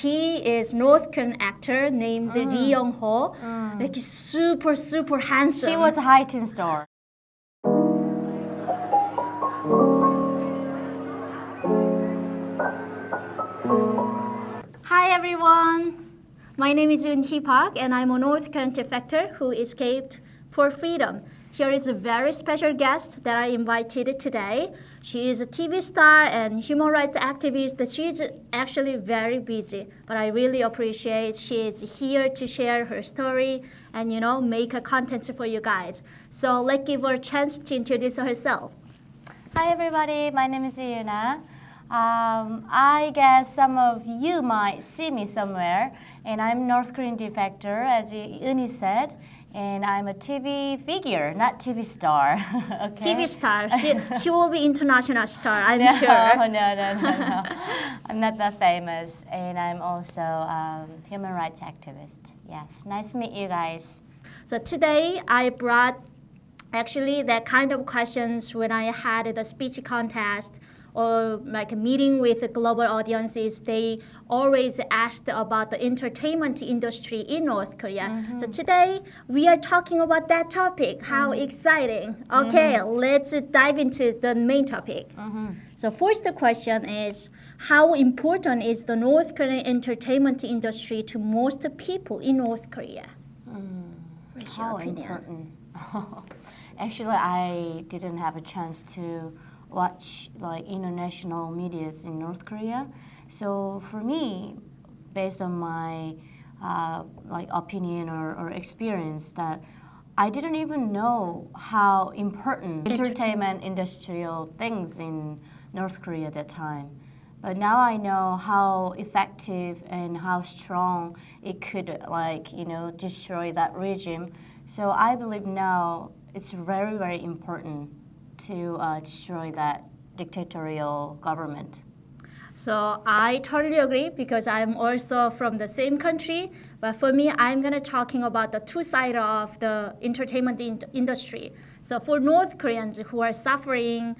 he is North Korean actor named Lee Young-ho. Like he's super, super handsome. He was a high-teen star. Hi everyone. My name is Eun Hee Park and I'm a North Korean defector who escaped for freedom. Here is a very special guest that I invited today. She is a TV star and human rights activist. She's actually very busy, but I really appreciate she is here to share her story and make a content for you guys. So let's give her a chance to introduce herself. Hi everybody, my name is Yuna. I guess some of you might see me somewhere, and I'm North Korean defector, as Euni said, and I'm a TV figure, not TV star. Okay? TV star. She will be international star, I'm No, sure. No. I'm not that famous, and I'm also a human rights activist. Yes, nice to meet you guys. So today I brought actually that kind of questions when I had the speech contest or like a meeting with the global audiences. They always asked about the entertainment industry in North Korea. So today we are talking about that topic. How exciting. Okay, let's dive into the main topic. So first the question is, how important is the North Korean entertainment industry to most people in North Korea? What's your How opinion? important? Actually, I didn't have a chance to watch like international medias in North Korea. So for me, based on my like opinion or experience, that I didn't even know how important entertainment industrial things in North Korea at that time. But now I know how effective and how strong it could destroy that regime. So I believe now it's very, very important to destroy that dictatorial government. So I totally agree because I'm also from the same country. But for me, I'm gonna talking about the two sides of the entertainment industry. So for North Koreans who are suffering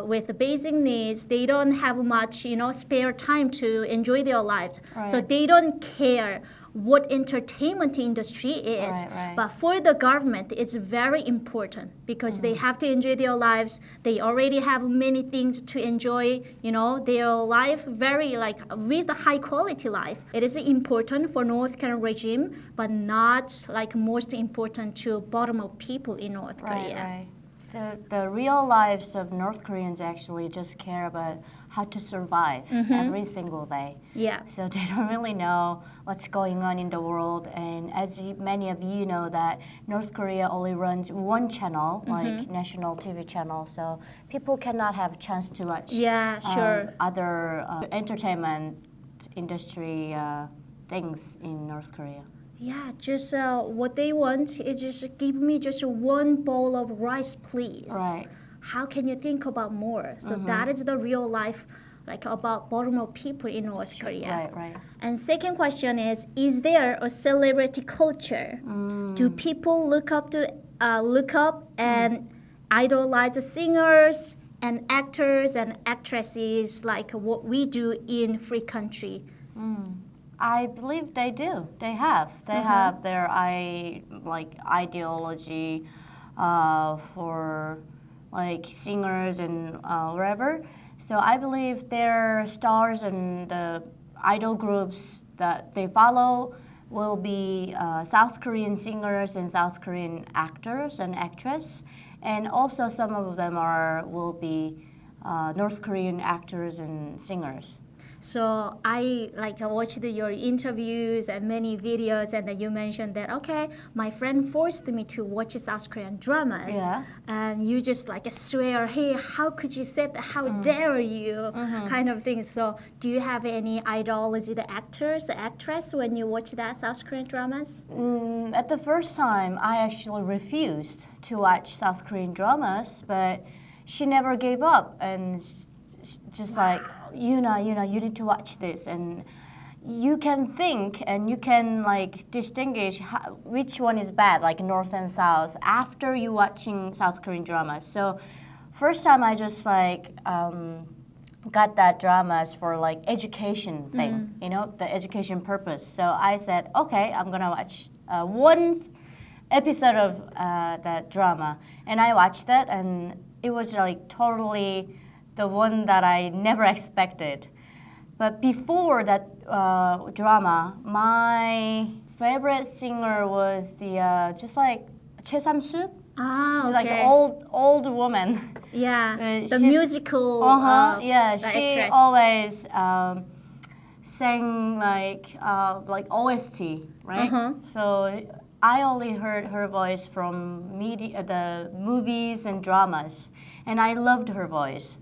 with the basic needs, they don't have much, spare time to enjoy their lives. Right. So they don't care what entertainment industry is. Right. But for the government, it's very important because they have to enjoy their lives. They already have many things to enjoy, their life very with a high quality life. It is important for North Korean regime, but not like most important to bottom of people in North Korea. Right. The real lives of North Koreans actually just care about how to survive every single day. Yeah. So they don't really know what's going on in the world. And as many of you know, that North Korea only runs one channel, like national TV channel. So people cannot have a chance to watch other entertainment industry things in North Korea. Yeah, just what they want is just give me just one bowl of rice, please. Right. How can you think about more? So that is the real life, like about bottom of people in North Korea. Right. And second question is there a celebrity culture? Do people look up and idolize the singers and actors and actresses like what we do in free country? I believe they do. They have. They have their ideology for like singers and wherever. So I believe their stars and the idol groups that they follow will be South Korean singers and South Korean actors and actresses, and also some of them will be North Korean actors and singers. So I watched your interviews and many videos, and then you mentioned that my friend forced me to watch South Korean dramas. Yeah. And you just swear, hey, how could you say that? How dare you? Kind of thing. So do you have any ideology, the actors, the actress when you watch that South Korean dramas? At the first time, I actually refused to watch South Korean dramas, but she never gave up and just like, Yuna, you need to watch this, and you can think and you can distinguish which one is bad, like North and South, after you watching South Korean dramas. So first time I just got that dramas for like education thing, you know, the education purpose. So I said, okay, I'm gonna watch one episode of that drama, and I watched that, and it was like totally the one that I never expected. But before that drama, my favorite singer was the just like Choi Sam-suk. Ah, She's okay. like an old woman. Yeah, the she's- musical. Yeah, the she actress. always sang like OST, right? So I only heard her voice from media, the movies and dramas, and I loved her voice.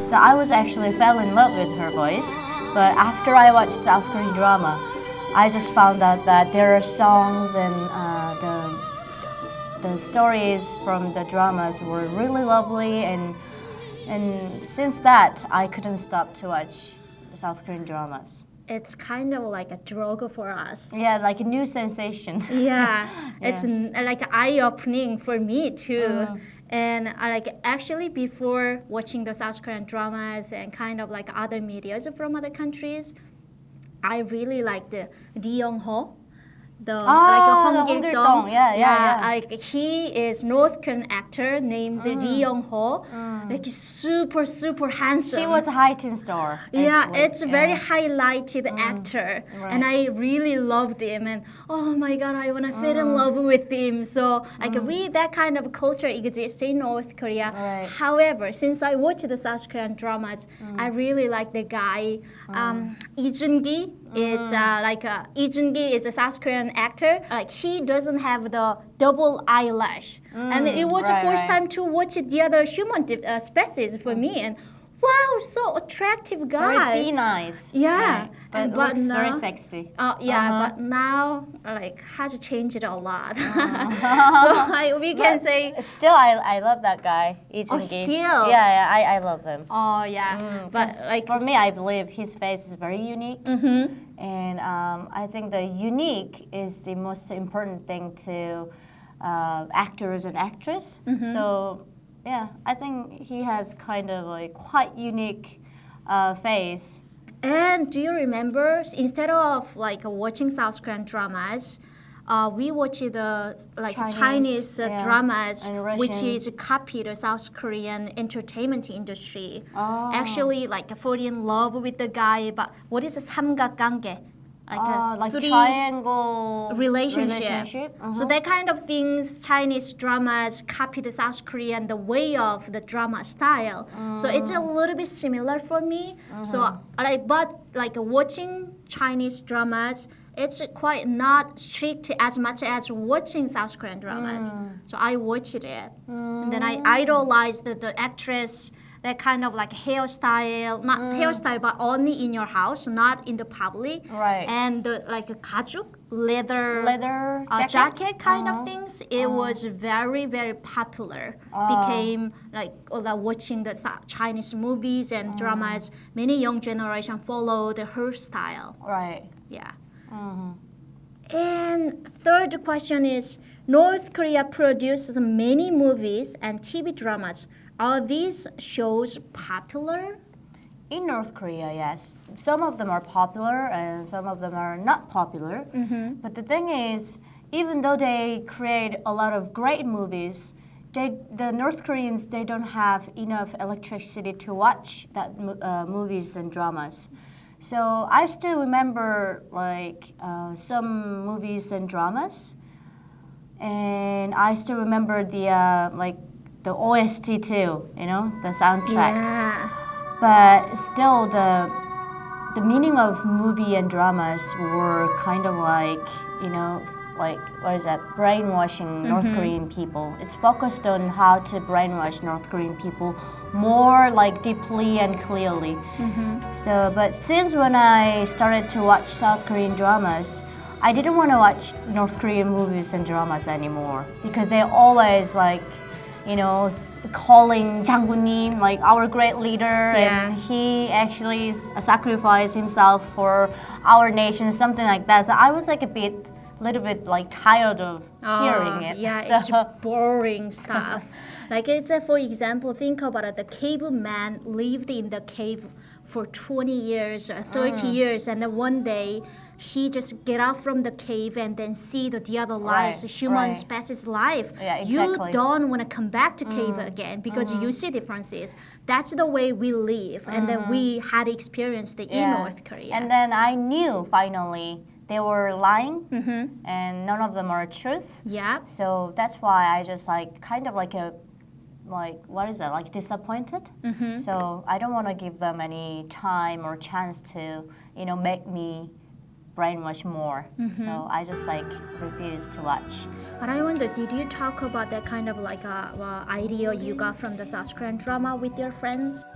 So I was actually fell in love with her voice, but after I watched South Korean drama, I just found out that there are songs and the stories from the dramas were really lovely, and since that I couldn't stop to watch South Korean dramas. It's kind of like a drug for us. Yeah, like a new sensation. Yeah, it's Yes. like eye-opening for me too. And I like actually before watching the South Korean dramas and kind of like other medias from other countries, I really like the Lee Young-ho, the like a the Hong Hong Gil-dong. Gil-dong. Yeah. Like he is North Korean actor named Lee Young-ho. Like he's super handsome. He was a high teen star. Yeah, actually. it's a very highlighted actor, right. and I really loved him. And oh my God, I wanna fall in love with him. So like we that kind of culture exists in North Korea. Right. However, since I watched the South Korean dramas, I really like the guy Lee Jun-gi. It's Lee Jun-gi is a South Korean actor. Like he doesn't have the double eyelash, and it was the right, first right. time to watch the other human species for me. And wow, so attractive guy. Very nice. Yeah, Right. and But looks very now- sexy. But now like has changed a lot. So we can say, Still, I love that guy. Lee Oh, Jun-gi. still? Yeah, I love him. oh yeah, but 'Cause like for me, I believe his face is very unique, and I think the unique is the most important thing to actors and actress. So yeah, I think he has kind of a quite unique face. And do you remember instead of like watching South Korean dramas, we watch the like Chinese yeah, dramas, and which Russian. is copied the South Korean entertainment industry. Oh. Actually, like fall in love with the guy, but what is 삼각관계? Like three triangle relationship. So that kind of things, Chinese dramas copy the South Korean the way of the drama style. So it's a little bit similar for me. So but like watching Chinese dramas, it's quite not strict as much as watching South Korean dramas. So I watched it, and then I idolized the actress. That kind of like hairstyle, not hairstyle, but only in your house, not in the public. Right. And the like a 가죽 leather jacket? kind of things. It was very popular. Became like watching the Chinese movies and dramas. Many young generation follow the her style. Right. Yeah. And third question is, North Korea produces many movies and TV dramas. Are these shows popular? In North Korea, yes. Some of them are popular and some of them are not popular. But the thing is, even though they create a lot of great movies, the North Koreans, they don't have enough electricity to watch that movies and dramas. So I still remember like some movies and dramas, and I still remember the OST too, the soundtrack. Yeah. But still, the meaning of movie and dramas were kind of like, like what is that? Brainwashing North Korean people. It's focused on how to brainwash North Korean people more like deeply and clearly. So, but since when I started to watch South Korean dramas, I didn't want to watch North Korean movies and dramas anymore because they're always like, calling 장군님 like our great leader, and he actually sacrificed himself for our nation, something like that. So I was like little bit like tired of hearing it. Yeah, so, it's boring stuff. Like it's for example, think about it. The caveman lived in the cave for 20 years or 30 years, and then one day he just get out from the cave and then see the other lives, human species life. Yeah, exactly. You don't want to come back to cave again because you see differences. That's the way we live, and then we had experienced it in North Korea. And then I knew finally they were lying, and none of them are truth. Yeah. So that's why I just like kind of like what is that, like disappointed. So I don't want to give them any time or chance to make me brainwash more. So I just like refuse to watch. But I wonder, did you talk about that kind of like idea you got from the South Korean drama with your friends?